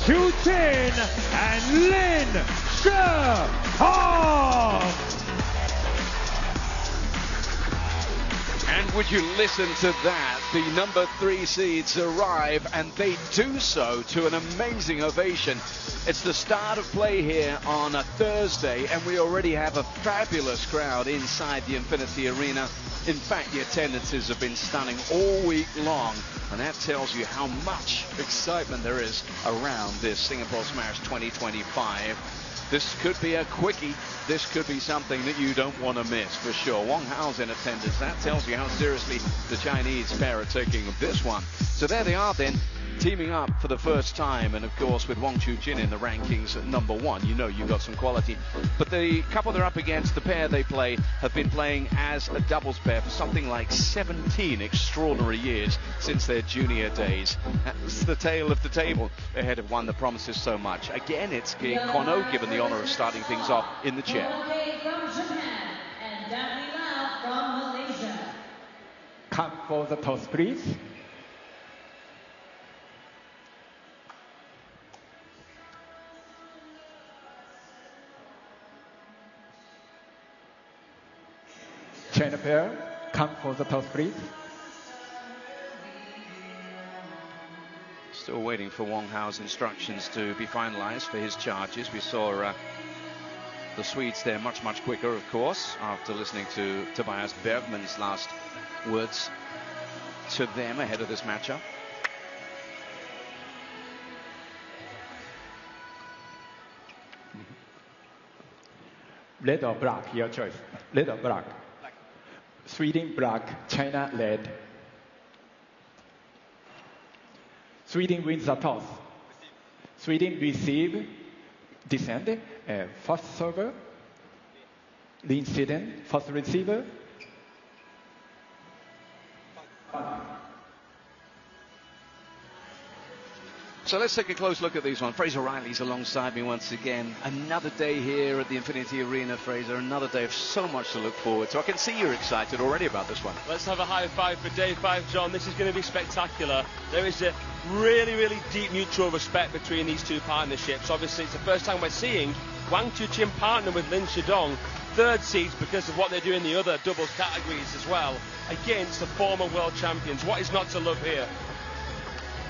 WANGCHUQIN and LINSHIDONG. And would you listen to that? The number 3 seeds arrive, and they do so to an amazing ovation. It's the start of play here on a Thursday, and we already have a fabulous crowd inside the Infinity Arena. In fact, the attendances have been stunning all week long, and that tells you how much excitement there is around this Singapore Smash 2025. This could be a quickie. This could be something that you don't want to miss, for sure. Wang Hao's in attendance. That tells you how seriously the Chinese pair are taking this one. So there they are then, teaming up for the first time. And of course, with WANGCHUQIN in the rankings at number 1, you know you've got some quality. But the couple they're up against, the pair they play, have been playing as a doubles pair for something like 17 extraordinary years since their junior days. That's the tale of the table ahead of one that promises so much. Again, it's King Kono given the honor of starting things off in the chair. Come for the toss, please. China pair, come for the toss, please. Still waiting for Wang Hao's instructions to be finalized for his charges. We saw the Swedes there much quicker, of course, after listening to Tobias Bergman's last words to them ahead of this matchup. Red or black, your choice. Red or black. Sweden black, China red. Sweden wins the toss. Sweden receive, descend, first server. LINSHIDONG, first receiver. So let's take a close look at these one. Fraser Riley's alongside me once again. Another day here at the Infinity Arena, Fraser. Another day of so much to look forward to. I can see you're excited already about this one. Let's have a high five for day 5, John. This is going to be spectacular. There is a really deep mutual respect between these two partnerships. Obviously, it's the first time we're seeing WANGCHUQIN partner with LINSHIDONG, third seeds because of what they do in the other doubles categories as well, against the former world champions. What is not to love here?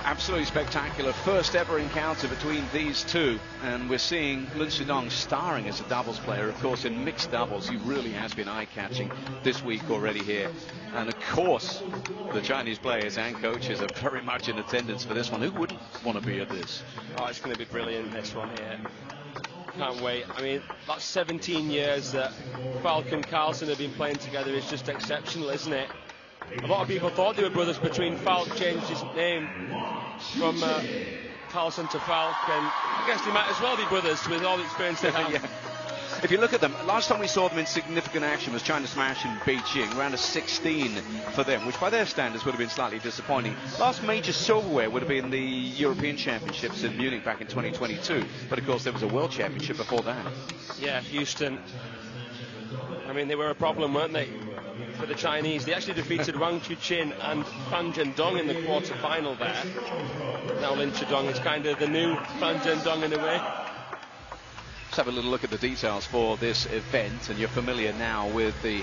Absolutely spectacular. First ever encounter between these two, and we're seeing LINSHIDONG starring as a doubles player. Of course, in mixed doubles, he really has been eye-catching this week already here. And of course, the Chinese players and coaches are very much in attendance for this one. Who wouldn't want to be at this? Oh, it's going to be brilliant, this one here. Can't wait. I mean, that 17 years that Falck and KARLSSON have been playing together is just exceptional, isn't it? A lot of people thought they were brothers between Falck changed his name from KARLSSON to Falck, and I guess they might as well be brothers with all the experience they have. Yeah. If you look at them, last time we saw them in significant action was China Smash in Beijing, round of 16 for them, which by their standards would have been slightly disappointing. Last major silverware would have been the European Championships in Munich back in 2022, but of course there was a World Championship before that. Yeah, Houston. I mean, they were a problem, weren't they, for the Chinese? They actually defeated WANGCHUQIN and Fan Zhendong in the quarter-final there. Now LINSHIDONG is kind of the new Fan Zhendong in a way. Let's have a little look at the details for this event, and you're familiar now with the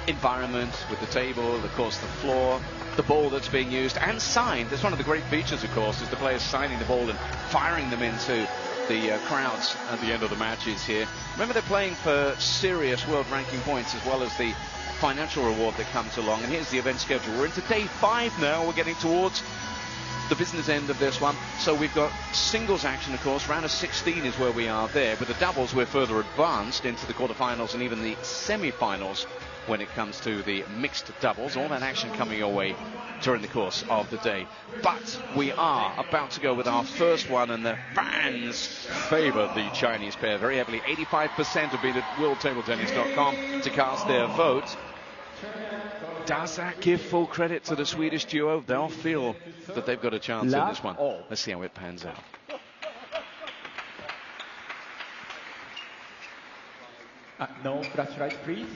environment, with the table, of course the floor, the ball that's being used and signed. That's one of the great features, of course, is the players signing the ball and firing them into the crowds at the end of the matches here. Remember, they're playing for serious world ranking points as well as the financial reward that comes along. And here's the event schedule. We're into day 5 now. We're getting towards the business end of this one. So we've got singles action, of course. Round of 16 is where we are there. With the doubles, we're further advanced into the quarterfinals and even the semi-finals when it comes to the mixed doubles. All that action coming your way during the course of the day. But we are about to go with our first one, and the fans favor the Chinese pair very heavily. 85% have been at worldtabletennis.com to cast their vote. Does that give full credit to the Swedish duo? They'll feel that they've got a chance in this one. Let's see how it pans out. No flashlight, please.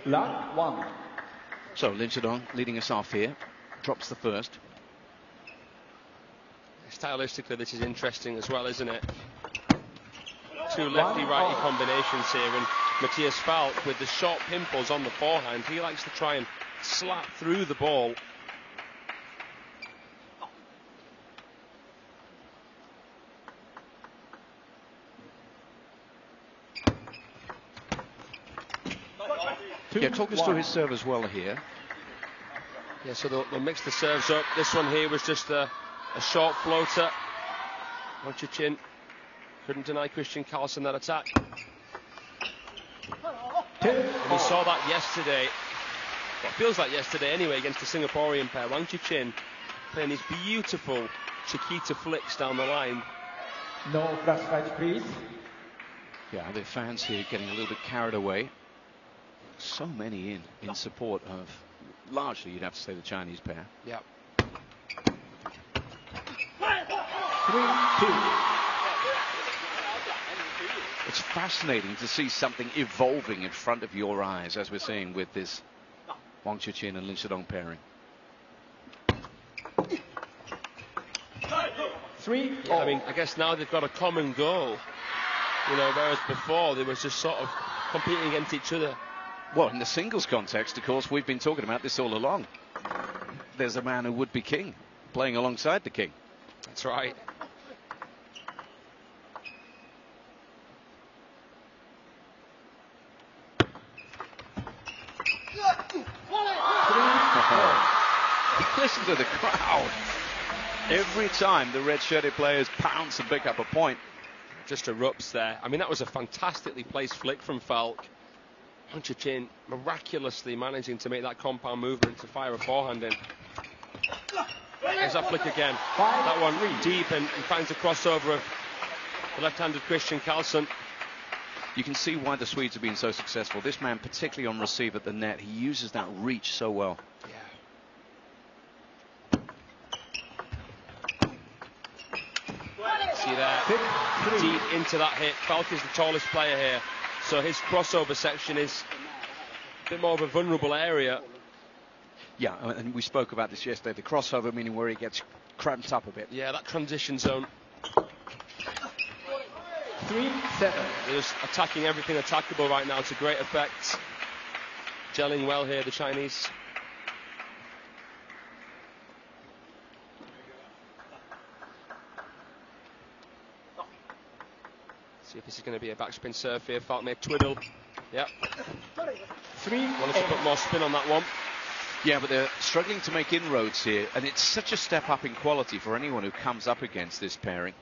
Lock 1. So LINSHIDONG leading us off here. Drops the first. Stylistically, this is interesting as well, isn't it? Two lefty-righty combinations here, and MATTIAS Falck with the short pimples on the forehand. He likes to try and slap through the ball. Yeah, talk us through his serve as well here. Yeah, so they'll mix the serves up. This one here was just a short floater. WANGCHUQIN couldn't deny Christian KARLSSON that attack. And we saw that yesterday. Well, it feels like yesterday anyway against the Singaporean pair. WANGCHUQIN playing these beautiful Chiquita flicks down the line. No flash fight, please. Yeah, the fans here getting a little bit carried away. So many in support of, largely you'd have to say, the Chinese pair. Yeah. 3-2. It's fascinating to see something evolving in front of your eyes, as we're seeing with this WANGCHUQIN and LINSHIDONG pairing. 3-4. Yeah, I mean, I guess now they've got a common goal. You know, whereas before they were just sort of competing against each other. Well, in the singles context, of course, we've been talking about this all along. There's a man who would be king, playing alongside the king. That's right. Listen to the crowd. Every time the red-shirted players pounce and pick up a point. Just erupts there. I mean, that was a fantastically placed flick from Falck. WANGCHUQIN miraculously managing to make that compound movement to fire a forehand in. There's that flick again. That one deep, and he finds a crossover of the left-handed Christian KARLSSON. You can see why the Swedes have been so successful. This man, particularly on receive at the net, he uses that reach so well. See there, deep into that hit. Falck is the tallest player here, so his crossover section is a bit more of a vulnerable area. Yeah, and we spoke about this yesterday. The crossover, meaning where he gets cramped up a bit. Yeah, that transition zone. 3-7. They're just attacking everything attackable right now to great effect. Gelling well here, the Chinese. See if this is going to be a backspin serve here. Falck may twiddle. Yep. 3-8. Wanted to put more spin on that one. Yeah, but they're struggling to make inroads here, and it's such a step up in quality for anyone who comes up against this pairing.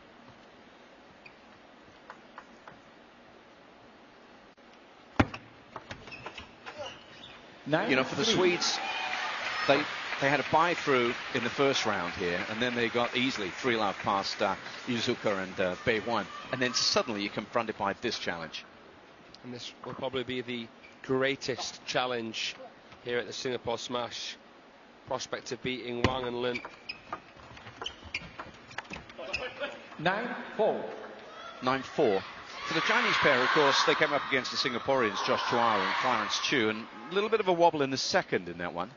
You know, for the Swedes, they had a buy through in the first round here, and then they got easily 3-love past Yuzuka and Bei Huan, and then suddenly you're confronted by this challenge. And this will probably be the greatest challenge here at the Singapore Smash. Prospect of beating Wang and Lin. 9-4. 9-4. For the Chinese pair, of course, they came up against the Singaporeans, Josh Chua and Clarence Chu, and a little bit of a wobble in the second in that one.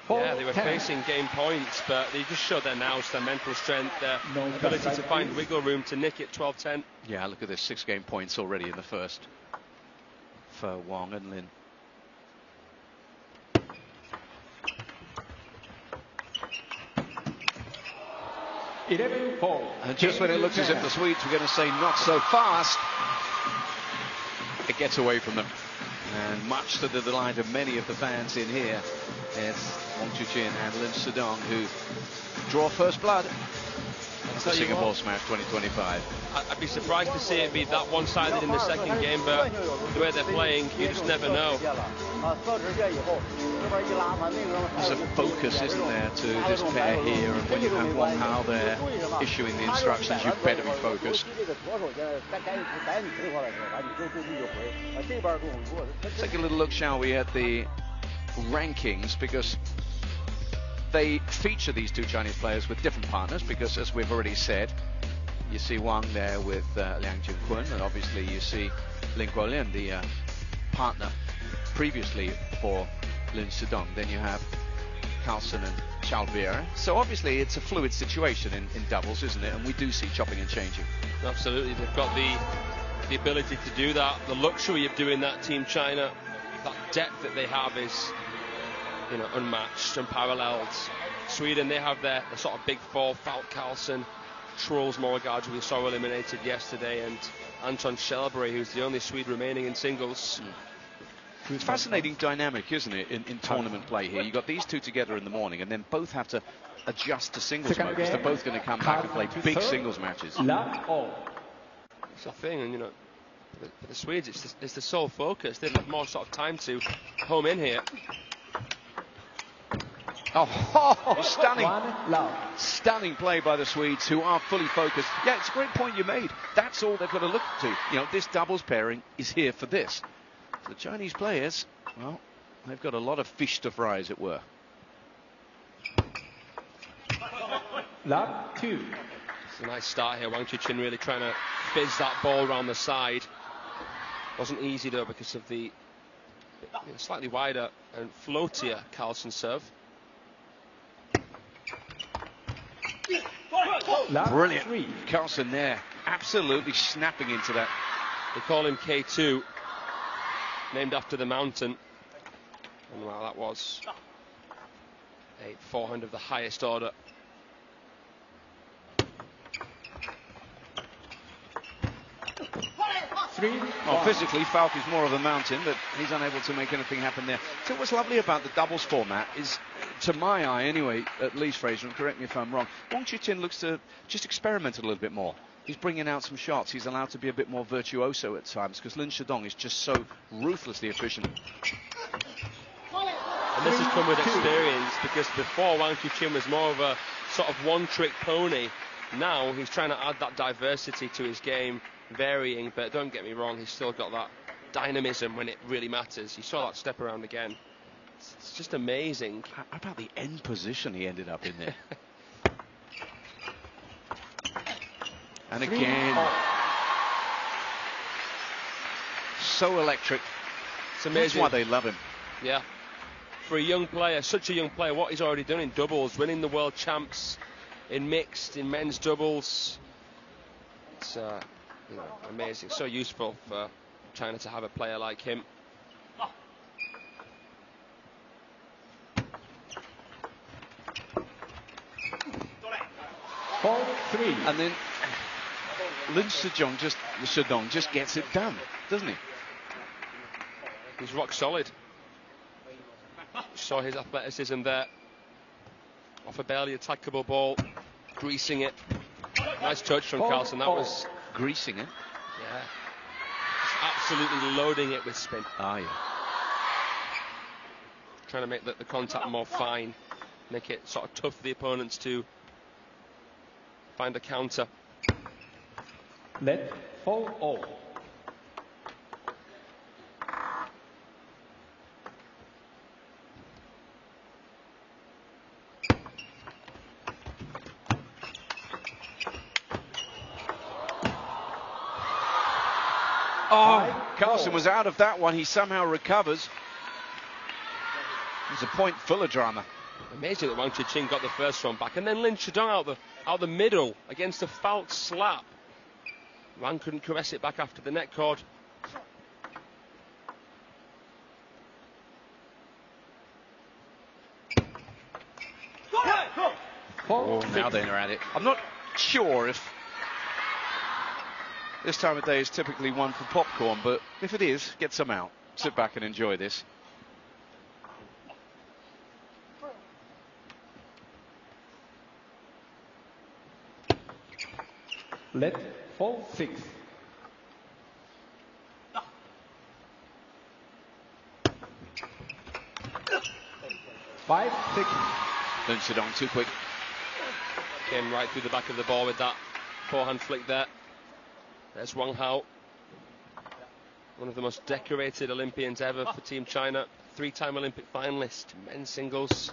Yeah, they were facing game points, but they just showed their nous, their mental strength, their ability to find wiggle room to nick it 12-10. Yeah, look at this, 6 game points already in the first for Wang and Lin. And just when it looks as if the Swedes were going to say not so fast, it gets away from them. And much to the delight of many of the fans in here, it's WANGCHUQIN and LINSHIDONG who draw first blood at the Singapore Smash 2025. I'd be surprised to see it be that one-sided in the second game, but the way they're playing, you just never know. There's a focus, isn't there, to this pair here, and when you have Wang Hao there issuing the instructions, you better be focused. Let's take a little look, shall we, at the rankings, because they feature these two Chinese players with different partners, because as we've already said, You see Wang there with Liang Jian-Kun, and obviously you see Lin Guolian, the partner previously for LINSHIDONG. Then you have KARLSSON and Charles Vieira. So obviously it's a fluid situation in doubles, isn't it? And we do see chopping and changing. Absolutely, they've got the ability to do that, the luxury of doing that. Team China, that depth that they have is, you know, unmatched, unparalleled. Sweden, they have their sort of big four: Falk, Karlsson, Truls Morgard, who we saw eliminated yesterday, and Anton Shelbury, who's the only Swede remaining in singles. It's fascinating dynamic, isn't it, in tournament play here? You've got these two together in the morning, and then both have to adjust to singles mode, because they're both going to come back and play big singles matches. It's the thing, and you know, for the Swedes, it's the sole focus. They've got more sort of time to home in here. Oh, stunning. Stunning play by the Swedes, who are fully focused. Yeah, it's a great point you made. That's all they've got to look to. You know, this doubles pairing is here for this. The Chinese players, well, they've got a lot of fish to fry, as it were. Love 2. It's a nice start here. Wang Chuqin really trying to fizz that ball around the side. Wasn't easy though, because of the slightly wider and floatier Karlsson serve. Brilliant. Karlsson there, absolutely snapping into that. They call him K2, named after the mountain. And well, that was a forehand of the highest order. Well, physically, Falk is more of a mountain, but he's unable to make anything happen there. So what's lovely about the doubles format is, to my eye anyway, at least, Fraser, and correct me if I'm wrong, Wang Chuqin looks to just experiment a little bit more. He's bringing out some shots. He's allowed to be a bit more virtuoso at times, because LINSHIDONG is just so ruthlessly efficient. And this has come with experience, because before Wang Chuqin was more of a sort of one-trick pony. Now he's trying to add that diversity to his game, varying, but don't get me wrong, he's still got that dynamism when it really matters. You saw that step around again. It's just amazing. How about the end position he ended up in there? And again, so electric. It's amazing. That's why they love him. Yeah. For a young player, such a young player, what he's already done in doubles, winning the world champs in mixed, in men's doubles. It's you know, amazing. So useful for China to have a player like him. And then LINSHIDONG just gets it done, doesn't he? He's rock solid. Saw his athleticism there. Off a barely attackable ball, greasing it. Nice touch from Karlsson. That was greasing it. Yeah. Just absolutely loading it with spin. Ah, yeah. Trying to make the contact more fine, make it sort of tough for the opponents to find a counter. Let fall all. Oh, Karlsson was out of that one. He somehow recovers. There's a point full of drama. Amazing that Wang Chuqin got the first one back, and then LINSHIDONG out the middle against a Falk slap. Wang couldn't caress it back after the net cord. Oh, now they're at it. I'm not sure if this time of day is typically one for popcorn, but if it is, get some out. Sit back and enjoy this. Let fall 6. Five, 6. LINSHIDONG too quick. Came right through the back of the ball with that forehand flick there. There's Wang Hao, one of the most decorated Olympians ever for Team China. 3-time Olympic finalist, men's singles.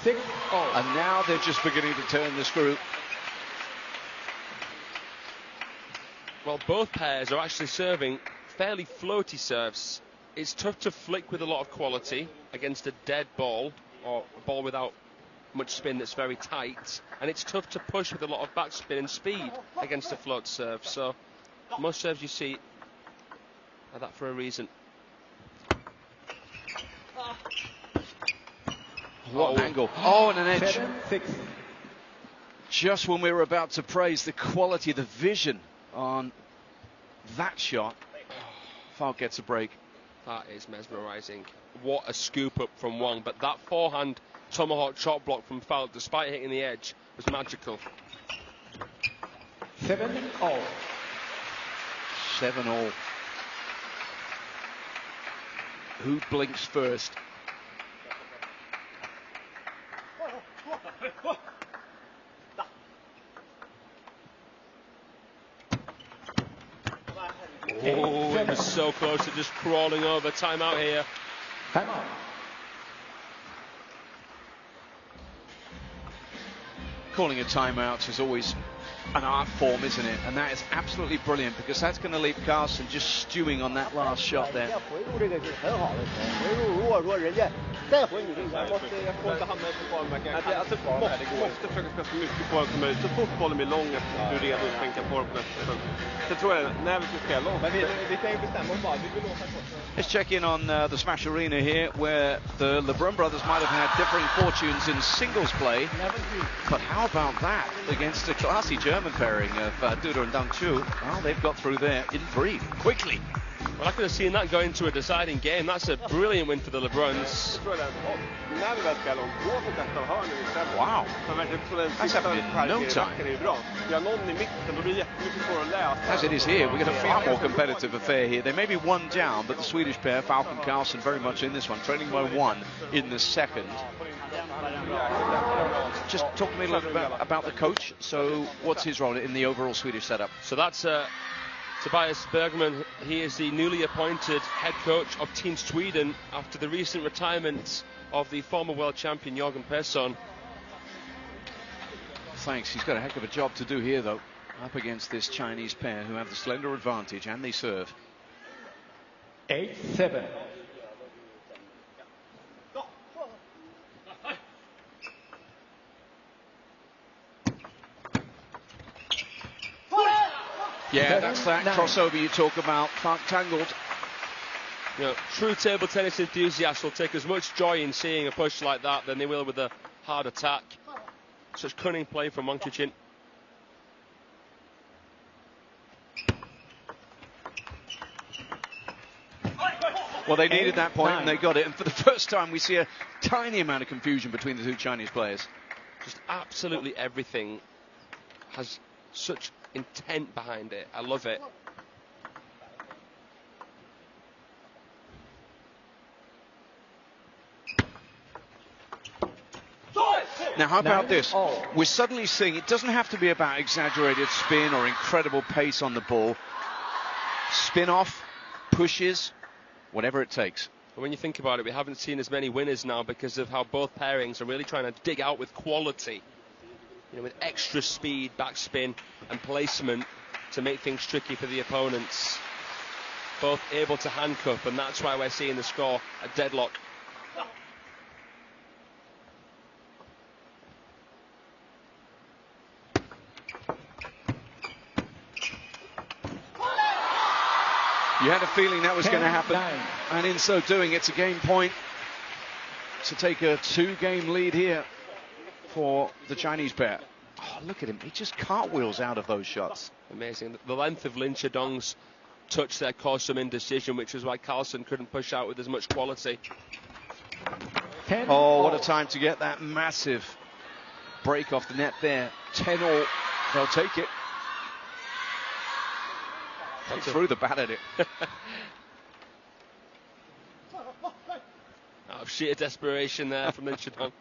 6 all. And now they're just beginning to turn the screw. well, both pairs are actually serving fairly floaty serves. It's tough to flick with a lot of quality against a dead ball, or a ball without much spin that's very tight, and it's tough to push with a lot of backspin and speed against a float serve. So most serves you see are that for a reason. What an angle. Oh, and an edge. 7-6. Just when we were about to praise the quality, the vision on that shot, Falk gets a break. That is mesmerising. What a scoop up from Wang. But that forehand tomahawk chop block from Falk, despite hitting the edge, was magical. 7-all. 7-all. Who blinks first? Oh, it was so close to just crawling over. Timeout here. Timeout. Calling a timeout is always an art form, isn't it? And that is absolutely brilliant, because that's going to leave Karlsson just stewing on that last shot there. Let's check in on the Smash Arena here, where the LeBrun brothers might have had differing fortunes in singles play. But how about that against a classy German pairing of Duda and Dang-Chu? Well, they've got through there in 3, quickly. Well, I could have seen that go into a deciding game. That's a brilliant win for the LeBruns. Wow. That's happened in no time. As it is here, we're going to far more competitive affair here. They may be one down, but the Swedish pair, Falk and Karlsson, very much in this one, trailing by 1 in the second. Just talk to me a little bit about the coach. So what's his role in the overall Swedish setup? So that's Tobias Bergman. He is the newly appointed head coach of Team Sweden after the recent retirement of the former world champion Jörgen Persson. Thanks. He's got a heck of a job to do here, though, up against this Chinese pair who have the slender advantage, and they serve. 8-7. Yeah, that's that crossover you talk about. Falk tangled. You know, true table tennis enthusiasts will take as much joy in seeing a push like that than they will with a hard attack. Such cunning play from WANGCHUQIN. Well, they needed that point and they got it. And for the first time, we see a tiny amount of confusion between the two Chinese players. Just absolutely everything has such intent behind it. I love it. Now, how about this? We're suddenly seeing it doesn't have to be about exaggerated spin or incredible pace on the ball. Spin off, pushes, whatever it takes. When you think about it, we haven't seen as many winners now because of how both pairings are really trying to dig out with quality. You know, with extra speed, backspin and placement to make things tricky for the opponents. Both able to handcuff, and that's why we're seeing the score a deadlock. You had a feeling that was going to happen, and in so doing, it's a game point to take a 2-game lead here for the Chinese pair. Oh, look at him. He just cartwheels out of those shots. Amazing. The length of Linshidong's touch there caused some indecision, which is why Karlsson couldn't push out with as much quality. Oh, what a time to get that massive break off the net there. 10-all. They'll take it. He threw the bat at it. Out of sheer desperation there from Linshidong.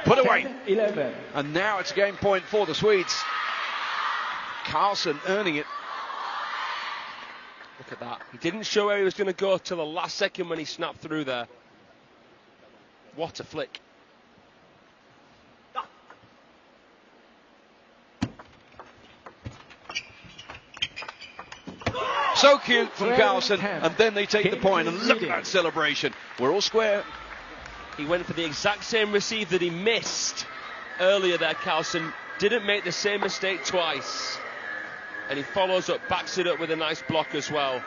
Put away. 11. And now it's a game point for the Swedes. Karlsson earning it. Look at that. He didn't show where he was going to go till the last second when he snapped through there. What a flick. So cute from KARLSSON, and then they take the point, and look at that celebration. We're all square. He went for the exact same receive that he missed earlier there, KARLSSON. Didn't make the same mistake twice. And he follows up, backs it up with a nice block as well.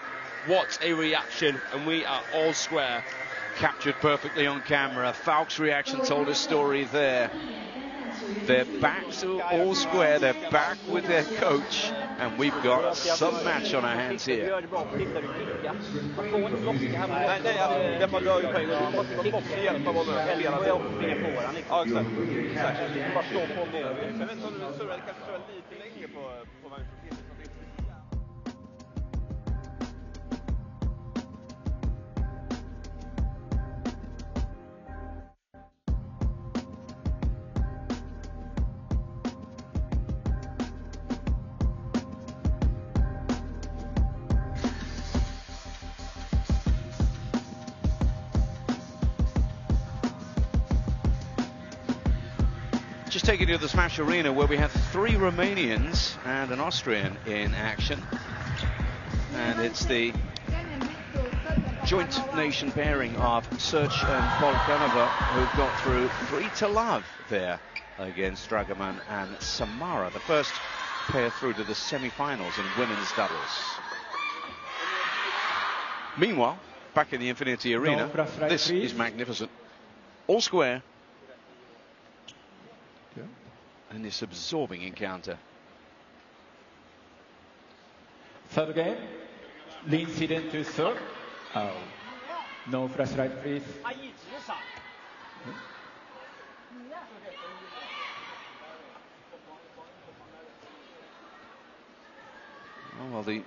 What a reaction, and we are all square. Captured perfectly on camera. Falk's reaction told his story there. They're back to all square, they're back with their coach, and we've got some match on our hands here. Just taking you to the Smash Arena, where we have 3 Romanians and an Austrian in action. And it's the joint nation pairing of Serge and Polkanova, who've got through 3-0 there against Dragoman and Samara, the first pair through to the semi-finals in women's doubles. Meanwhile, back in the Infinity Arena, this is magnificent. All square. And this absorbing encounter. Third game, LINSHIDONG to serve. Oh, no flash right, please. Oh, well, the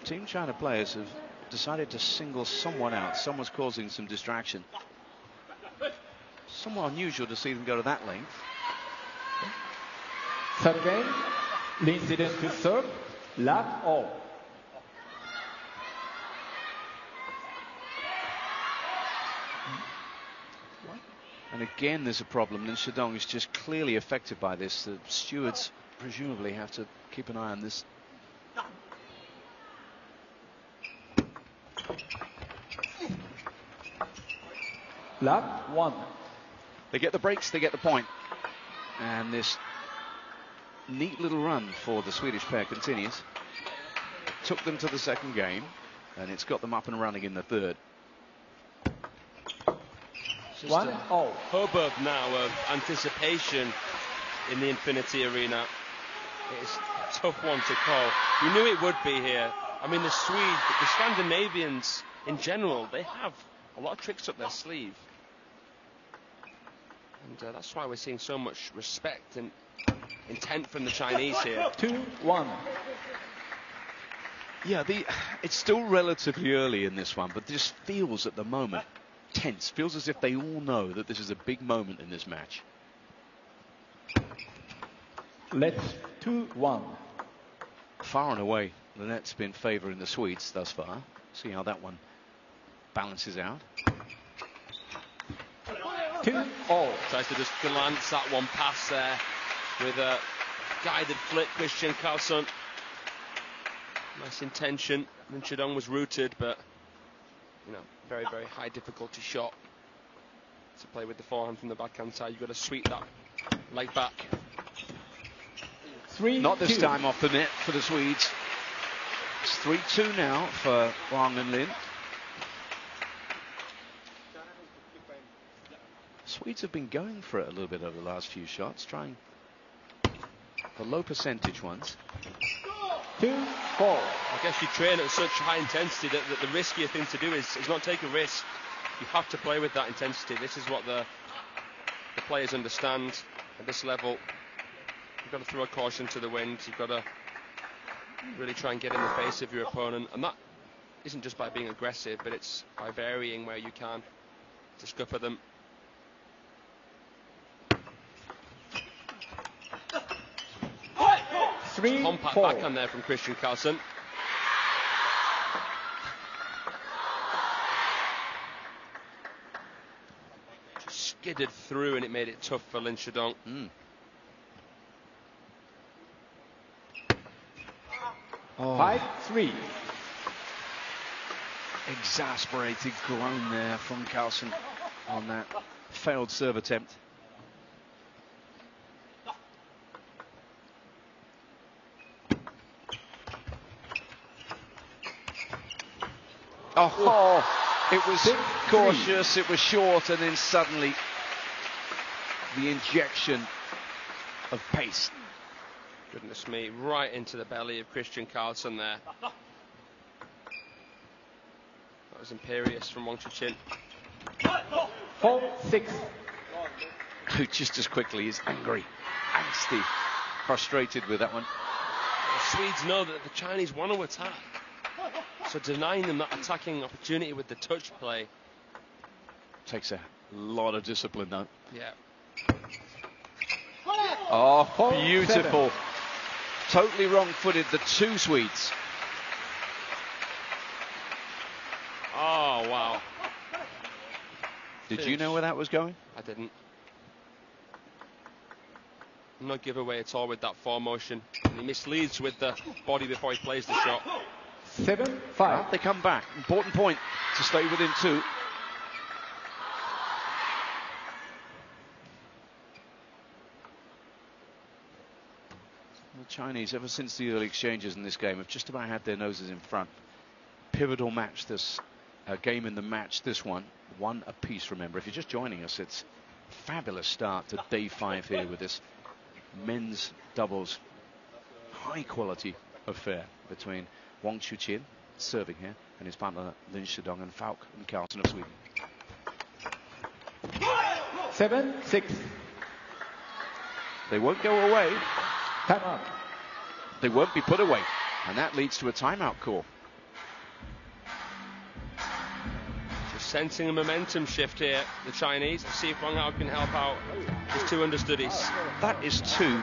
Team China players have decided to single someone out. Someone's causing some distraction. Somewhat unusual to see them go to that length. Third game, LINSHIDONG to serve. Love all. And again, there's a problem. LINSHIDONG is just clearly affected by this. The stewards presumably have to keep an eye on this. Love 1. They get the breaks, they get the point. And this neat little run for the Swedish pair continues. Took them to the second game, and it's got them up and running in the third. Just a hubbub now of anticipation in the Infinity Arena. It's a tough one to call. You knew it would be here. I mean, the Swedes, the Scandinavians in general, they have a lot of tricks up their sleeve. And that's why we're seeing so much respect and intent from the Chinese here. 2-1. Yeah, it's still relatively early in this one, but this feels at the moment tense. Feels as if they all know that this is a big moment in this match. Let's 2-1. Far and away, the net's been favouring the Swedes thus far. See how that one balances out. 2-all. Tries to just glance that one past there with a guided flick. Christian KARLSSON. Nice intention. LINSHIDONG was rooted, but you know, very, very high difficulty shot to play with the forehand from the backhand side. You've got to sweep that leg back. 3-2. Not this time off the net for the Swedes. It's 3-2 now for Wang and Lin. Swedes have been going for it a little bit over the last few shots, trying the low percentage ones. 2-4. I guess you train at such high intensity that the riskier thing to do is not take a risk. You have to play with that intensity. This is what the players understand at this level. You've got to throw a caution to the wind. You've got to really try and get in the face of your opponent. And that isn't just by being aggressive, but it's by varying where you can to scupper them. Compact backhand there from Christian KARLSSON. Just skidded through, and it made it tough for LINSHIDONG. Oh. 5-3. Exasperated groan there from KARLSSON on that failed serve attempt. Oh, it was cautious, it was short, and then suddenly the injection of pace. Goodness me, right into the belly of Christian KARLSSON there. That was imperious from WANGCHUQIN. 4-6. Who just as quickly is angry, angsty, frustrated with that one. The Swedes know that the Chinese want to attack, so denying them that attacking opportunity with the touch play takes a lot of discipline though. Yeah. Oh, beautiful. Totally wrong-footed, the two Swedes. Oh, wow. Did you know where that was going? I didn't. No giveaway at all with that foremotion. And he misleads with the body before he plays the shot. 7-5. Well, they come back. Important point to stay within two. The Chinese, ever since the early exchanges in this game, have just about had their noses in front. Pivotal match, this game in the match, this one apiece. Remember, if you're just joining us, it's a fabulous start to day 5 here with this men's doubles high quality affair between WANGCHUQIN, serving here, and his partner LINSHIDONG, and FALCK-Singapore of Sweden. 7-6. They won't go away. Timeout. They won't be put away, and that leads to a timeout call. Just sensing a momentum shift here, the Chinese. Let's see if Wang Hao can help out his two understudies. That is two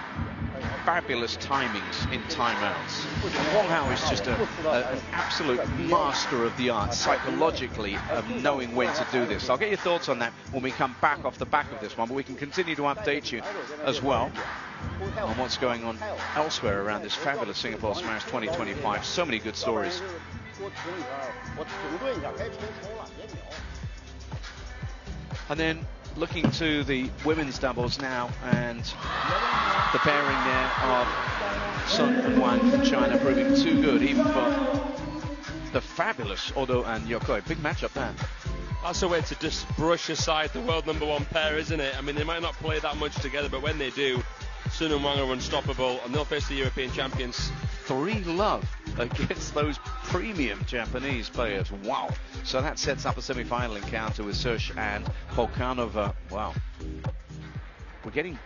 fabulous timings in timeouts. Wang Hao is just an absolute master of the art psychologically of knowing when to do this. I'll get your thoughts on that when we come back off the back of this one, but we can continue to update you as well on what's going on elsewhere around this fabulous Singapore Smash 2025. So many good stories. And then looking to the women's doubles now, and the pairing there of Sun and Wang from China proving too good, even for the fabulous Odo and Yokoi. Big matchup there. That's a way to just brush aside the world #1 pair, isn't it? I mean, they might not play that much together, but when they do, Sun and Wang are unstoppable, and they'll face the European champions. 3-love against those premium Japanese players. Wow. So that sets up a semi-final encounter with Sush and Polkanova. Wow. We're getting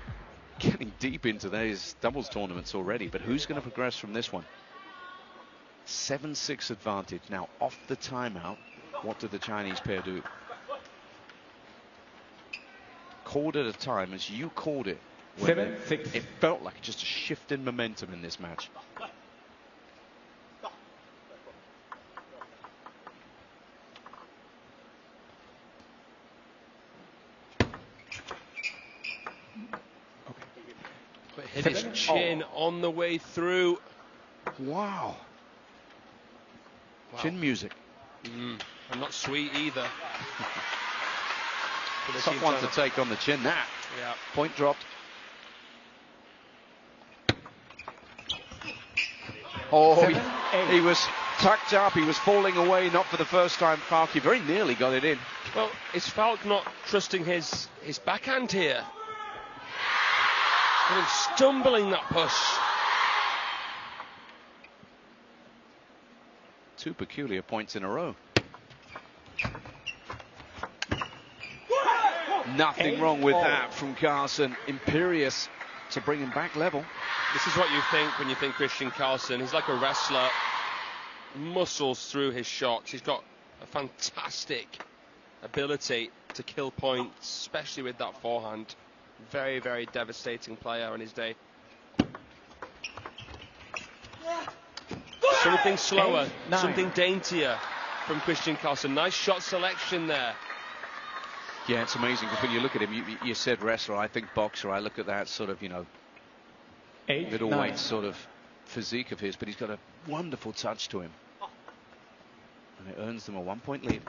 deep into those doubles tournaments already, but who's going to progress from this one? 7-6 advantage. Now, off the timeout, what did the Chinese pair do? Called at a time, as you called it. 7-6. It felt like just a shift in momentum in this match. But hit his chin on the way through. Wow. Wow. Chin music. And not sweet either. Tough one to take on the chin. That. Yeah. Point dropped. Oh, he was tucked up. He was falling away, not for the first time. Falk, he very nearly got it in. Well, is Falk not trusting his backhand here? Kind of stumbling that push. Two peculiar points in a row. Nothing wrong with that from KARLSSON. Imperious to bring him back level. This is what you think when you think Christian KARLSSON. He's like a wrestler. Muscles through his shots. He's got a fantastic ability to kill points, especially with that forehand. Very, very devastating player on his day. Something slower, something daintier from Christian KARLSSON. Nice shot selection there. Yeah, it's amazing because when you look at him, you said wrestler. I think boxer. I look at that sort of, middleweight sort of physique of his, but he's got a wonderful touch to him. And it earns them a 1-point lead.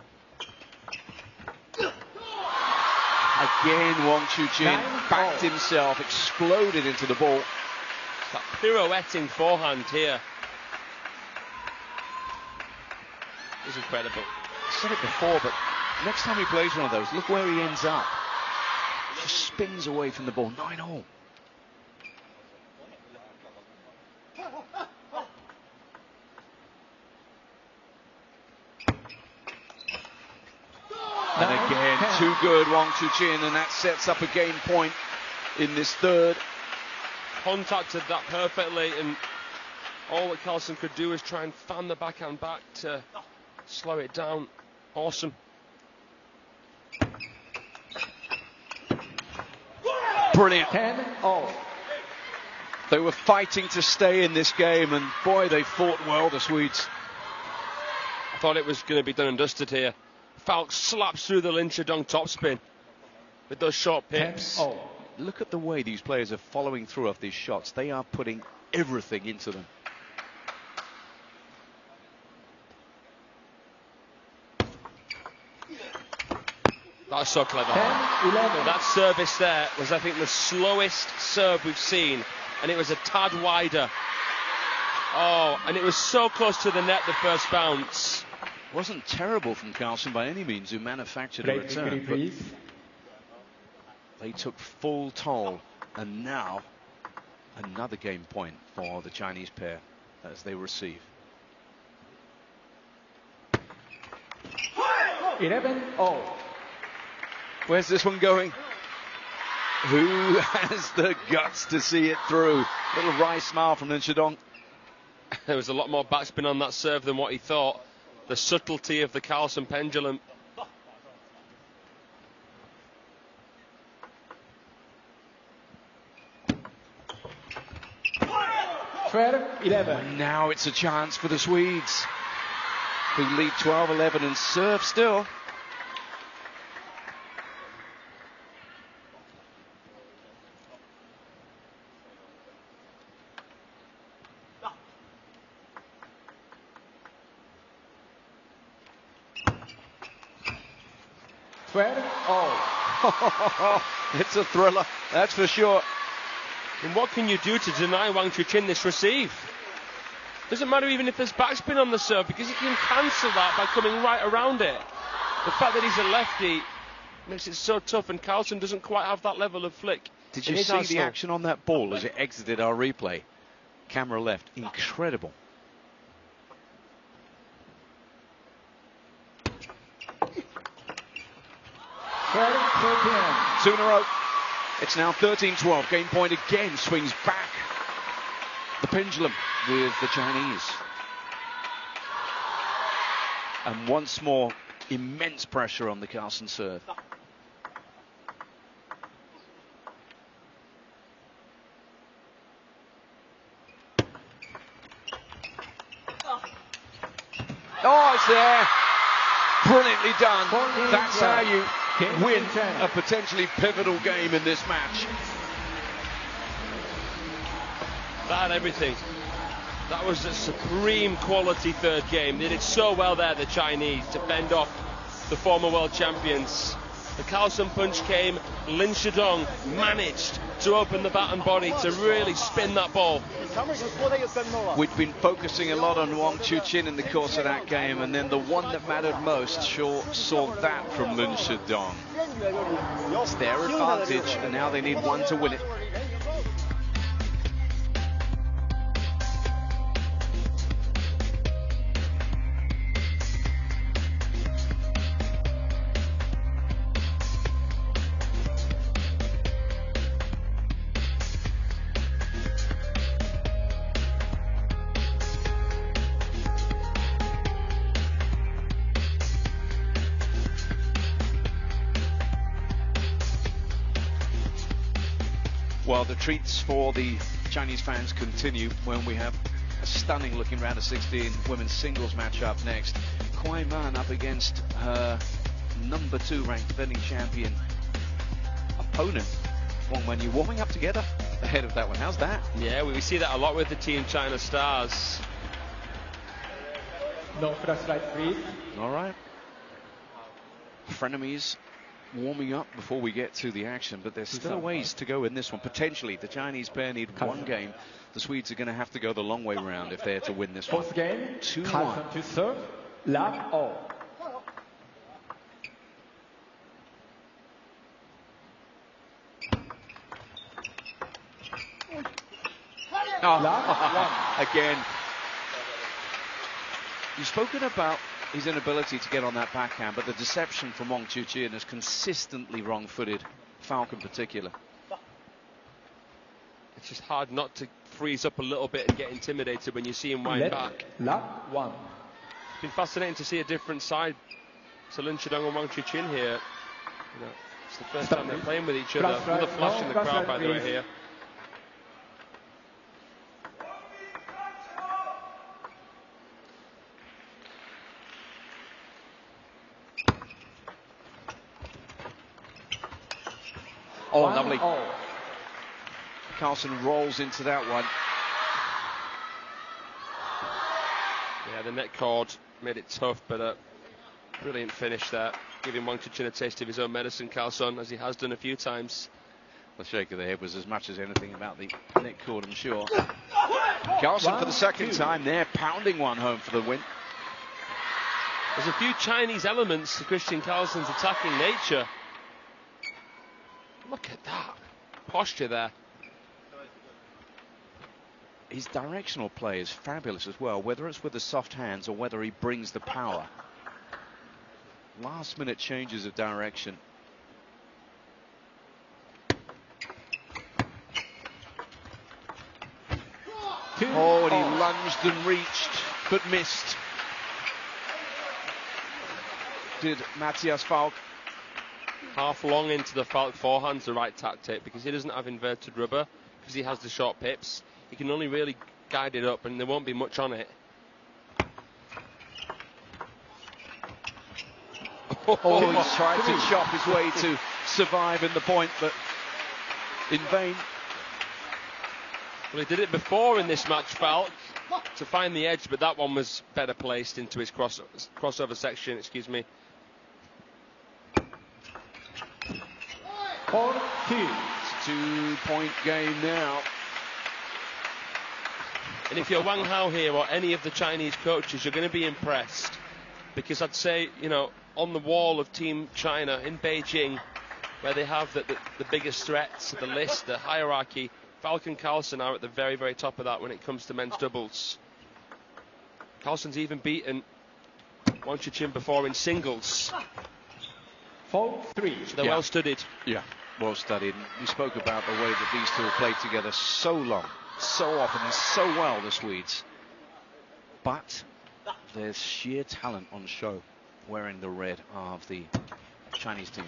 Again, Wang Chuqin backed himself, exploded into the ball. That pirouetting forehand here is incredible. I said it before, but next time he plays one of those, look where he ends up. Just spins away from the ball, 9-all. And again, too good, Wang Chuqin, and that sets up a game point in this third. Contacted that perfectly, and all that KARLSSON could do is try and fan the backhand back to slow it down. Awesome. Brilliant. 10-all. They were fighting to stay in this game, and boy, they fought well, the Swedes. I thought it was going to be done and dusted here. Falk slaps through the Linshidong topspin with those short pips. 10-all. Look at the way these players are following through off these shots. They are putting everything into them. That's so clever. 10-11. That service there was, I think, the slowest serve we've seen, and it was a tad wider. Oh, and it was so close to the net the first bounce. Wasn't terrible from KARLSSON by any means, who manufactured a return. But they took full toll, and now another game point for the Chinese pair as they receive. 11-all. Where's this one going? Who has the guts to see it through? Little wry smile from Linshidong. There was a lot more backspin on that serve than what he thought. The subtlety of the KARLSSON pendulum. Now it's a chance for the Swedes, who lead 12-11 and serve still. It's a thriller, that's for sure. And what can you do to deny Wang Chuqin this receive? Doesn't matter even if there's backspin on the serve, because he can cancel that by coming right around it. The fact that he's a lefty makes it so tough, and KARLSSON doesn't quite have that level of flick. Did you see the action on that ball as it exited our replay? Camera left, incredible. Two in a row. It's now 13-12. Game point again swings back. The pendulum with the Chinese. And once more, immense pressure on the KARLSSON serve. Oh, it's there. Brilliantly done. That's how you win a potentially pivotal game in this match. That had everything. That was a supreme quality third game. They did so well there, the Chinese, to fend off the former world champions. The KARLSSON punch came. Linshidong managed to open the bat and body to really spin that ball. We'd been focusing a lot on Wang Chuqin in the course of that game, and then the one that mattered most saw that from Linshidong. It's their advantage, and now they need one to win it. Well, the treats for the Chinese fans continue when we have a stunning looking round of 16 women's singles match up next. Kuai Man up against her #2 ranked defending champion opponent Wang Wenyu warming up together ahead of that one. How's that? Yeah, we see that a lot with the Team China stars. No flashlight, please. All right. Frenemies warming up before we get to the action, but there's still ways to go in this one. Potentially, the Chinese pair need one game. The Swedes are going to have to go the long way round if they're to win this one. Fourth game, 2-1. KARLSSON to serve, love all. Again. You've spoken about his inability to get on that backhand, but the deception from WANGCHUQIN is consistently wrong-footed, Falk in particular. It's just hard not to freeze up a little bit and get intimidated when you see him wind back. Love one. It's been fascinating to see a different side to LINSHIDONG and WANGCHUQIN here. You know, it's the first time they're playing with each other. Another flash in the crowd, by the way, here. Oh, lovely. KARLSSON rolls into that one. Yeah, the net cord made it tough, but a brilliant finish there. Giving WANGCHUQIN a taste of his own medicine, KARLSSON, as he has done a few times. The shake of the head was as much as anything about the net cord, I'm sure. KARLSSON for the second time there, pounding one home for the win. There's a few Chinese elements to Christian KARLSSON's attacking nature. Look at that posture there. His directional play is fabulous as well, whether it's with the soft hands or whether he brings the power. Last minute changes of direction. Oh, and he lunged and reached, but missed. Did Matthias Falk. Half long into the Falk forehand's the right tactic, because he doesn't have inverted rubber, because he has the short pips. He can only really guide it up, and there won't be much on it. Oh, he's tried to chop his way to survive in the point, but in vain. Well, he did it before in this match, Falk, to find the edge, but that one was better placed into his crossover section, excuse me. 4-2. It's a 2-point game now. And if you're Wang Hao here or any of the Chinese coaches, you're going to be impressed. Because I'd say, you know, on the wall of Team China in Beijing, where they have the biggest threats, the list, the hierarchy, Falk and KARLSSON are at the very, very top of that when it comes to men's doubles. KARLSSON's even beaten WANGCHUQIN before in singles. 4-3. So they're well studied. Yeah, well studied. We spoke about the way that these two have played together so long, so often, and so well, the Swedes. But there's sheer talent on show wearing the red of the Chinese team.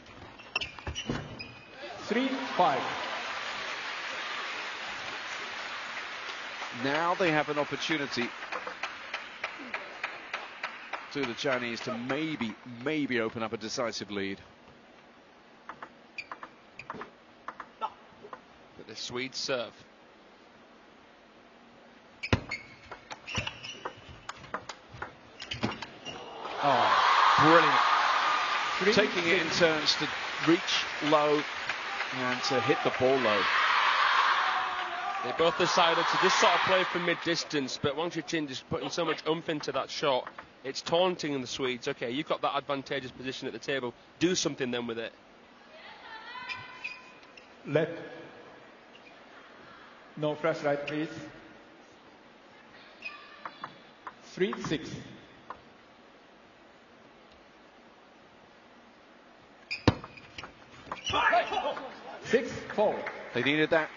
3-5. Now they have an opportunity to the Chinese to maybe open up a decisive lead. But the Swedes serve. Oh, brilliant. Taking it in turns to reach low and to hit the ball low. They both decided to just sort of play from mid-distance, but WANGCHUQIN just putting so much oomph into that shot. It's taunting the Swedes. Okay, you've got that advantageous position at the table. Do something then with it. Left. No flashlight, please. 3-6. 6-4. They needed that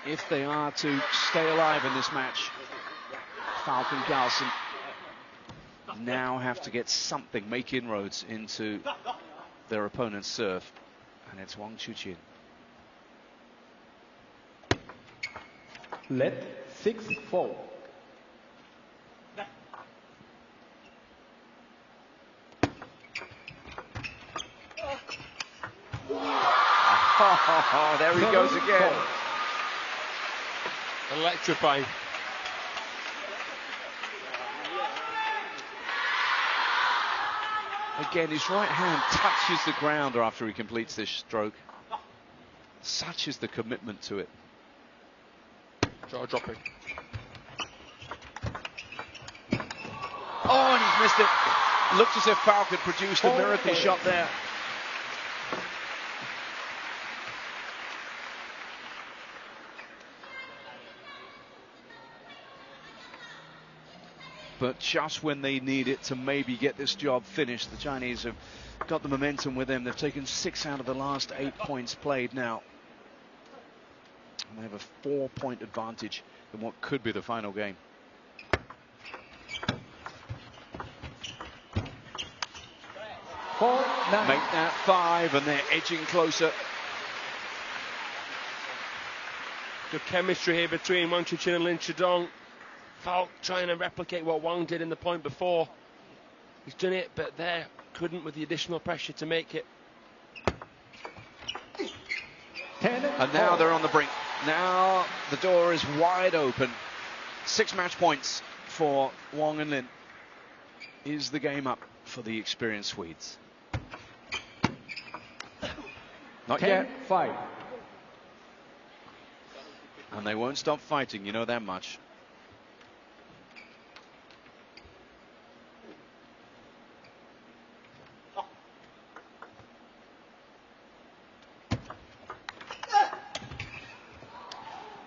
if they are to stay alive in this match. Falk and KARLSSON now have to get something, make inroads into their opponent's serve, and it's WANGCHUQIN. Let 6-4. Oh, there he goes again. Electrifying. Again, his right hand touches the ground after he completes this stroke. Such is the commitment to it. Jaw dropping. Oh, and he's missed it. Looked as if Falk had produced a miracle shot there. But just when they need it to maybe get this job finished, the Chinese have got the momentum with them. They've taken 6 out of the last 8 points played now. And they have a 4-point advantage in what could be the final game. Make that 5, and they're edging closer. Good chemistry here between WANGCHUQIN and LINSHIDONG. Falk trying to replicate what Wang did in the point before. He's done it, but there couldn't with the additional pressure to make it. And now they're on the brink. Now the door is wide open. 6 match points for Wang and Lin. Is the game up for the experienced Swedes? Not yet. 5. And they won't stop fighting, you know that much.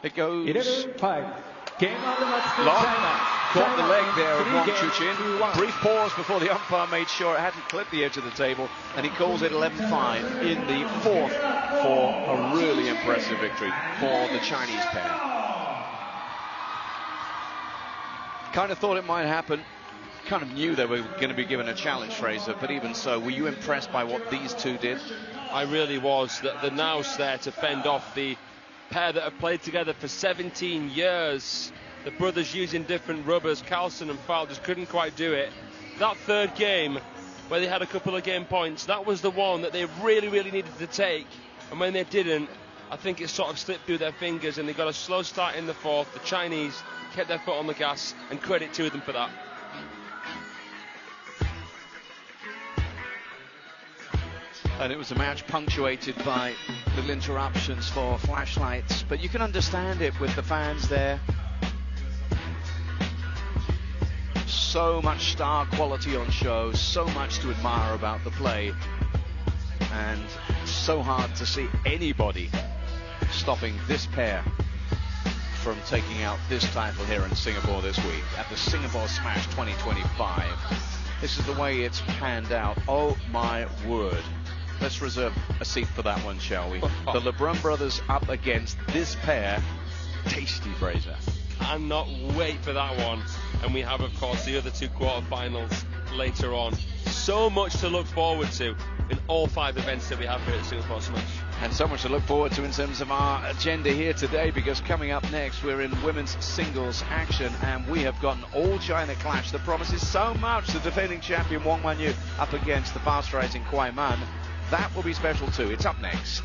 It goes. 5. Game on the match. Long. Caught the leg there of WANGCHUQIN. Brief pause before the umpire made sure it hadn't clipped the edge of the table, and he calls it 11-5 in the 4th for a really impressive victory for the Chinese pair. Kind of thought it might happen. Kind of knew they were going to be given a challenge, Fraser, but even so, were you impressed by what these two did? I really was. The nous there to fend off the pair that have played together for 17 years. The brothers using different rubbers. KARLSSON and Falk just couldn't quite do it. That third game, where they had a couple of game points, that was the one that they really, really needed to take. And when they didn't, I think it sort of slipped through their fingers, and they got a slow start in the 4th. The Chinese kept their foot on the gas, and credit to them for that. And it was a match punctuated by little interruptions for flashlights, but you can understand it with the fans there. So much star quality on show, so much to admire about the play, and so hard to see anybody stopping this pair from taking out this title here in Singapore this week at the Singapore Smash 2025. This is the way it's panned out. Oh my word. Let's reserve a seat for that one, shall we? The LeBrun brothers up against this pair. Tasty, Fraser. Cannot wait for that one. And we have, of course, the other 2 quarterfinals later on. So much to look forward to in all 5 events that we have here at Singapore Smash. And so much to look forward to in terms of our agenda here today, because coming up next we're in women's singles action, and we have got an all-China clash that promises so much. The defending champion Wang Wanyu up against the fast-rising Kuai Man. That will be special too. It's up next.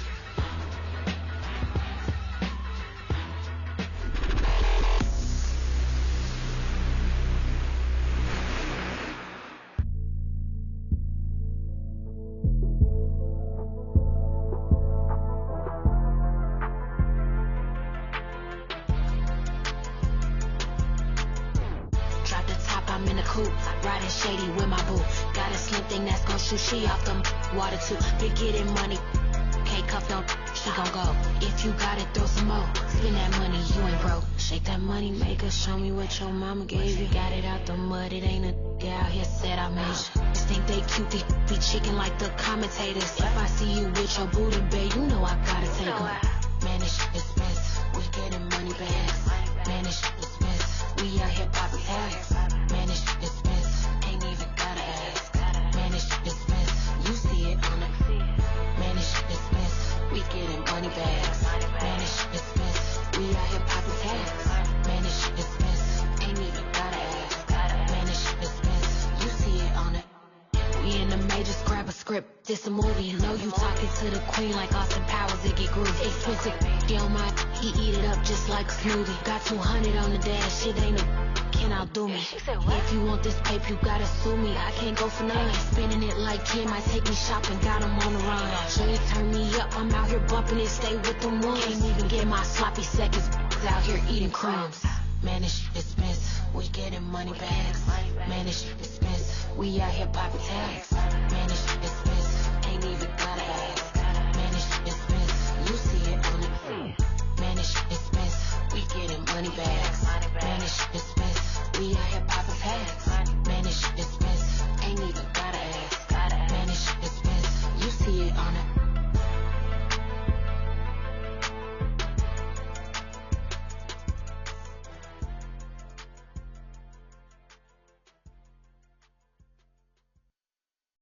Riding shady with my boo. Got a slim thing that's gon' shoot she off the water too. Been getting money, can't cuff no, she gon' go. If you got it, throw some more. Spend that money, you ain't broke. Shake that money maker, show me what your mama gave you. Got it out the mud, it ain't a guy out here said I made you. Just think they cute, they be chicken like the commentators. If I see you with your booty, babe, you know I gotta take them. Man, this shit expensive, we getting money back. Man, this shit expensive, we out here popping tags. Man, this shit expensive, ain't even gotta ask. Man, this shit expensive, you see it on the. Man, this shit expensive, we getting money bags. Man, this shit expensive, we out here popping tags. Man, this shit expensive, ain't even gotta ask. Man, this shit expensive, you see it on it. We in the majors, grab a script. This a movie, you know you talking to the queen like Austin Powers, it get groovy. Expensive, she on my, he eat it up just like a smoothie. Got 200 on the dash, shit ain't a can outdo me. If you want this paper, you gotta sue me. I can't go for none. Spinning it like Kim, might take me shopping, got 'em on the run. Sure you turn me up, I'm out here bumping it, stay with them ones. Can't even get my sloppy seconds, out here eating crumbs. Man, this shit expensive, we getting money bags. Man, this shit expensive, we out here popping tags. Man, this shit expensive, ain't even gotta ask. Man, this shit expensive, you see it on the man, this shit expensive, we getting money bags. Man, this shit expensive, we out here popping tags. Man, this shit expensive, ain't even gotta ask. Man, this shit expensive, you see it on it.